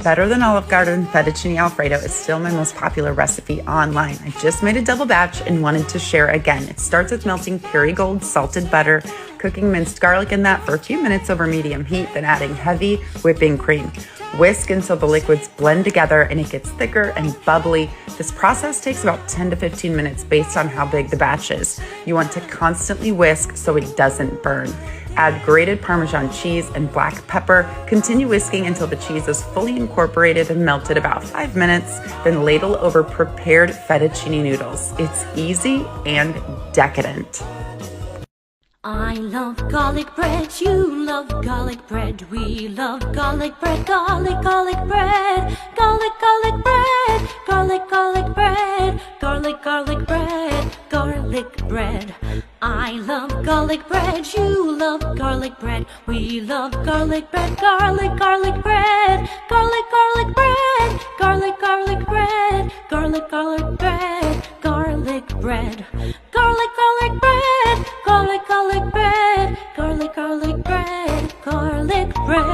Better than Olive Garden, fettuccine Alfredo is still my most popular recipe online. I just made a double batch and wanted to share again. It starts with melting Kerrygold salted butter, cooking minced garlic in that for a few minutes over medium heat, then adding heavy whipping cream. Whisk until the liquids blend together and it gets thicker and bubbly. This process takes about 10 to 15 minutes based on how big the batch is. You want to constantly whisk so it doesn't burn. Add grated Parmesan cheese and black pepper. Continue whisking until the cheese is fully incorporated and melted about 5 minutes. Then ladle over prepared fettuccine noodles. It's easy and decadent. I love garlic bread, you love garlic bread, we love garlic bread, garlic bread, garlic bread, garlic bread, garlic bread. I love garlic bread, you love garlic bread, we love garlic bread, garlic bread, garlic bread, garlic bread, garlic bread, garlic bread, garlic bread, garlic bread, garlic bread, garlic bread, garlic bread.